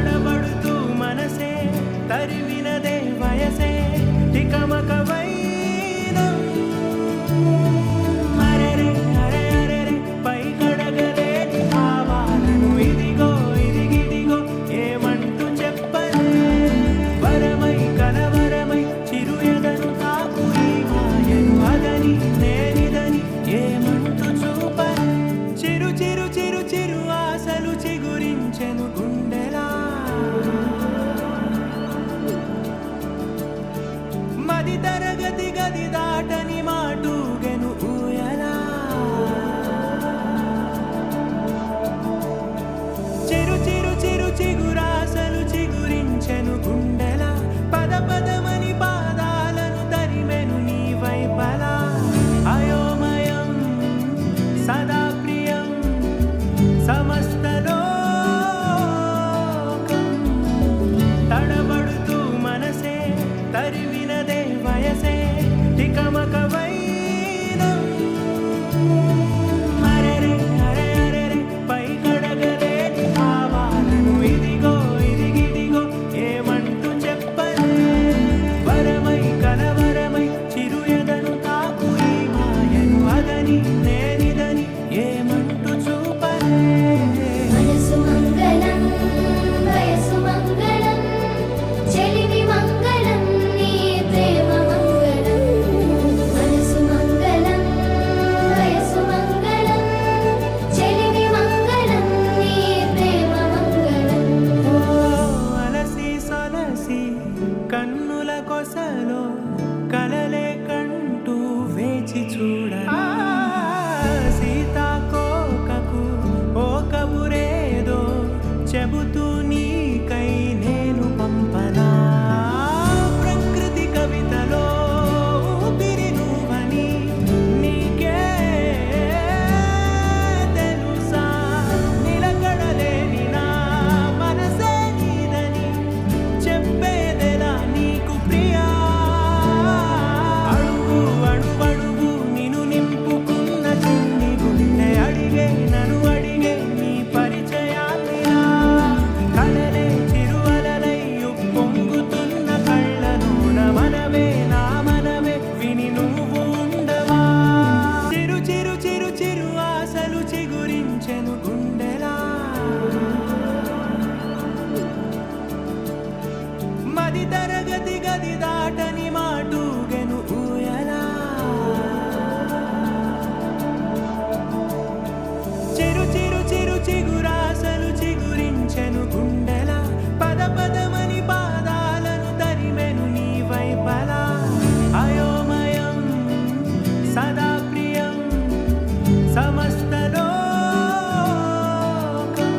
తడబడుతూ మనసే తరిమినదే వయసే తికమక వైనం అరెరే అరే అరెరే పై కడగలేని భావాలను ఇదిగో ఇదిగిదిగో ఏమంటూ చెప్పలే వరమై కలవరమై చిరు ఎదను తాకు ఈ మాయను అదని నేనిదని ఏమంటూ చూపలే చిరు చిరు చిరు చిరు ఆశలు చిగురించెను గుండెలా మది తరగతి గది దాటని మాటూగెను ఊయలా చిరు చిరు చిరు చిగురాశలు చిగురించెను గుండెలా పద పదమని పాదాలను తరిమెను నీ వైపలా అయోమయం సదా ప్రియం సమస్తలోకం తడబడుతూ మనసే తరిమినదే వయసే తికమక వైనం అరెరే అరే అరెరే పై కడగలేని భావాలను ఇదిగో ఇదిగిదిగో ఏమంటూ చెప్పలే వరమై కలవరమై చిరు ఎదను తాకు ఈ మాయను అదని నేనిదని ఏమంటూ చూపలే మనసు మంగళం వయసు మంగళం చెలిమి మంగళం నీ ప్రేమ మంగళం మనసు మంగళం వయసు మంగళం చెలిమి మంగళం నీ ప్రేమ మంగళం ఓ అలసి సొలసి కన్నుల కొసలో కలలే కంటూ వేచి చూడ సీతాకోకకు ఓ కబురేదో చెబుతూ నీకై నేను పంపనా ప్రకృతి కవితలో ఊపిరి నువ్వని నీకే తెలుసా నిలకడలేని నా మనసే నీదని చెప్పేదెలా నీకు ప్రియా అడుగు అడుగడుగు నిన్ను నింపుకున్న చిన్ని గుండె అడిగే నన్ను అడిగే నీ పరిచయాన్నిలా కలలే చిరువలలై ఉప్పొంగుతున్న కళ్ళలోన మనవే నా మనవే విని నువ్వు ఉండవా చిరు చిరు చిరు చిరు ఆశలు చిగురించెను గుండెలా మది తరగతి గది దాటని మాటూగెను ఊయలా చిరు చిరు చిరు చిగురాశలు చిగురించెను గుండెలా పద పదమని పాదాలను తరిమెను నీ వైపలా అయోమయం సదా ప్రియం సమస్తలోకం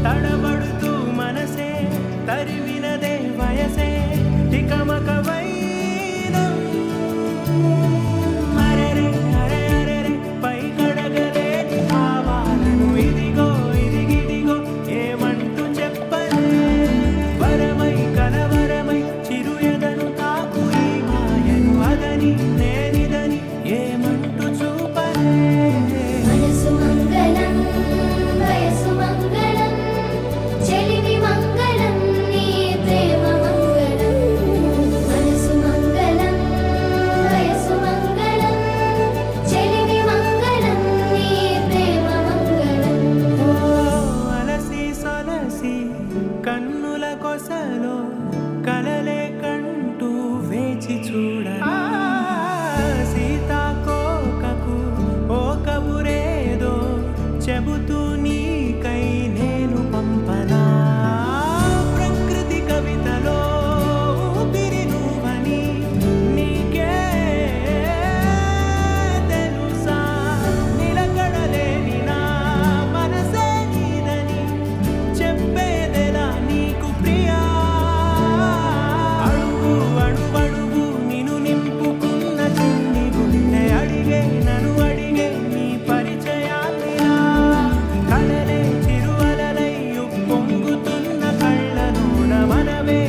తడబడుతూ మనసే తరిమినదే వయసే తికమక వైనం అరెరే అరే అరెరే పై కడగలేని భావాలను ఇదిగో ఇదిగిదిగో ఏమంటూ చెప్పలే వరమై కలవరమై చిరు ఎదను తాకు ఈ మాయను అదని నేనిదని ఏమంటూ చూపలే మనసు మంగళం వయసు మంగళం చెలిమి మంగళం నీ ప్రేమ మంగళం మనసు మంగళం వయసు మంగళం చెలిమి మంగళం నీ ప్రేమ మంగళం ఓ అలసి సొలసి కన్నుల కొసలో కలలే కంటూ వేచి చూడ సీతాకోకకు ఓ కబురేదో చెబుతూ నీకై నేను పంపనా ప్రకృతి కవితలో ఊపిరి నువ్వని నీకే తెలుసా నిలకడలేని నా మనసే నీదని చెప్పేదెలా నీకు ప్రియా అడుగు అడుగడుగు నిన్ను నింపుకున్న చిన్ని గుండె అడిగే నన్ను అడిగే నీ పరిచయాన్నిలా కలలే చిరువలలై ఉప్పొంగుతున్న కళ్ళలోన మనవే